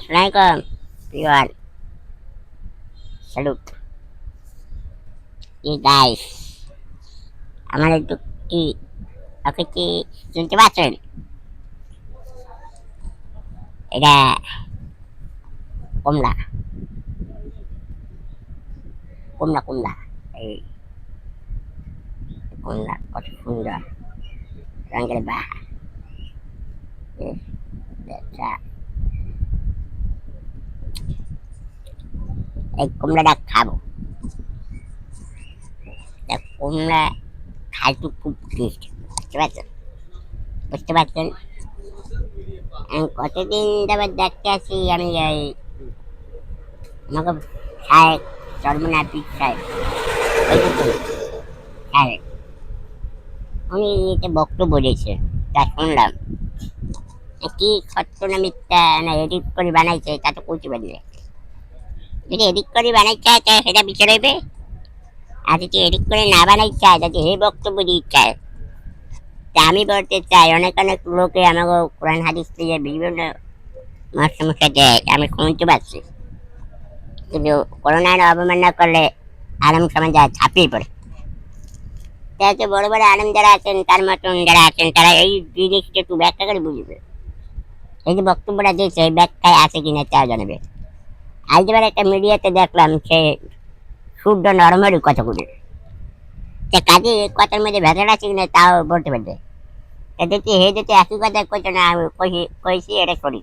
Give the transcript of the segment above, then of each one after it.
Assalamualaikum, everyone. Salute. You guys. আমার একটু কি আপনি কি শুনতে পাচ্ছেন? এটা কমলা কমলা কমলা এই কমলা কত সুন্দর রঙের বাহা আচ্ছা এই কমলাটা খাবো কমলা খাইতে খুব টেস্ট বুঝতে পারছেন আমি কতদিন যাবার দেখতে আছি আমি এই আমাকে সাহেব চর্মনাথিক সাহেব সাহেব উনি এতে বক্তব্য দিয়েছে তা শুনলাম কি সত্য না মিথ্যা না এডিট করে বানাইছে তা তো কইতে পারি না যদি এডিট করে বানাইতে হয় তাহলে সেটা বিচার হইবে আর যদি এডিট করে না বানাইতে চায় যদি এই বক্তব্য দিতে চায় তা আমি বলতে চাই অনেক অনেক লোকে আমাকে কোরআন হাদিস দিয়ে বিভিন্ন সমস্যা দেয় আমি শুনতে পাচ্ছি কিন্তু করোনার অবমাননা করলে আলম সমাজ ছাপিয়ে পড়ে তাই বড় বড় আলম যারা আছেন তার মতন যারা আছেন তারা এই জিনিসটা একটু ব্যাখ্যা করে বুঝবে এই যে বক্তব্যটা দিয়েছে এই ব্যাখ্যায় আছে কিনা তা জানাবে আজ এবার একটা মিডিয়াতে দেখলাম সে শুদ্ধ নরমেরই কথা বলে সে কাজে কথার মধ্যে ভেতর আছে কিনা তাও বলতে পারবে দেখছি হে যদি একই কথা কইতো না আমি কইছি এটা করি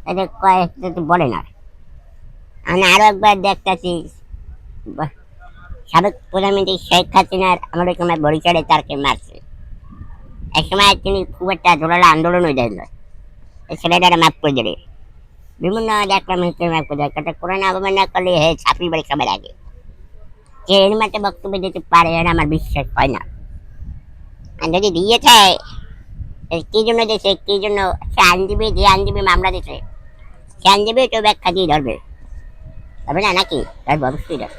এটা কয় যদি বলে না আমি আরো একবার দেখতেছি সাবেক প্রধানমন্ত্রী শেখ হাসিনার আমাদের সময় বরিশালে তারকে মারছে এক সময় তিনি খুব একটা জোরালো আন্দোলন হয়ে যায় এই ছেলেটারা মাফ করে দেবে বিভিন্ন দেখলাম মাফ করে দেয় করোনা অবমাননা করলে হে ছাপড়ি বাড়ি সবার আগে যে এর মাঠে বক্তব্য দিতে পারে এটা আমার বিশ্বাস হয় না আর যদি দিয়েছে কি জন্য দিয়েছে কি জন্য সে আইনজীবী যে আইনজীবী মামলা দিয়েছে সে আইনজীবী তো ব্যাখ্যা দিয়ে ধরবে তবে না নাকি তার অবশ্যই ধরবে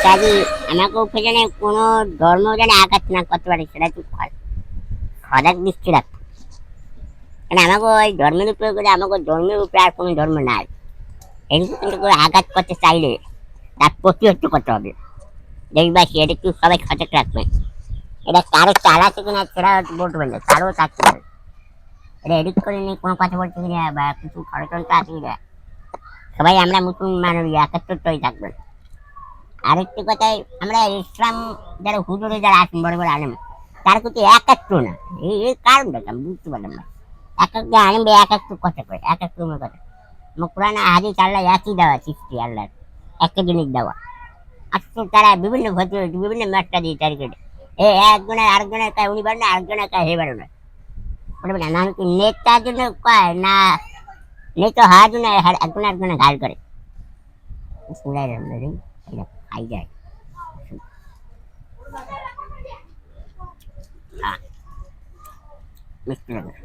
কাজে আমাকে পেছনে কোনো ধর্ম যেন আঘাত না করতে পারে সেটা খুব সজাগ দৃষ্টি রাখবো কারণ আমাকে ওই ধর্মের উপরে করে আমাকে ধর্মের উপরে আর কোনো ধর্ম নাই এগুলো কিন্তু করে আঘাত করতে চাইলে তার প্রতিহত করতে হবে দেশবাসী এটা একটু সবাই সজাগ রাখবে এটা কারো চালাচ্ছে কিনা সেটা বলতে পারবে কারো চাচ্ছে না এটা এডিট করে নিয়ে কোনো কথা বলছে কিনা বা কিছু ষড়যন্ত্র আছে কিনা সবাই আমরা মুসলমান একাত্তরটাই থাকবে আরেকটি কথাই আমরা ইসলাম যারা হুজুরে যারা আছেন বড় বড় আলেম তার প্রতি একাত্র না এই কারণটা আমি বুঝতে পারলাম না এক একটা আলেম এক একটু কথা কয় এক একটু কথা কোরআন হাদিস আল্লাহ একই দেওয়া সৃষ্টি আল্লাহর একটা জিনিস দেওয়া আজকে তারা বিভিন্ন ঘটে বিভিন্ন ম্যাচটা দিয়ে তৈরি করে এ একজনের আরেকজনের কায় উনি পারে না আরেকজনের কায় হে পারে না বলবে না নাম কি নেতার জন্য কয় না নেতা হওয়ার জন্য একজন একজনের ঘাল করে খাই যায় মিষ্টি লাগে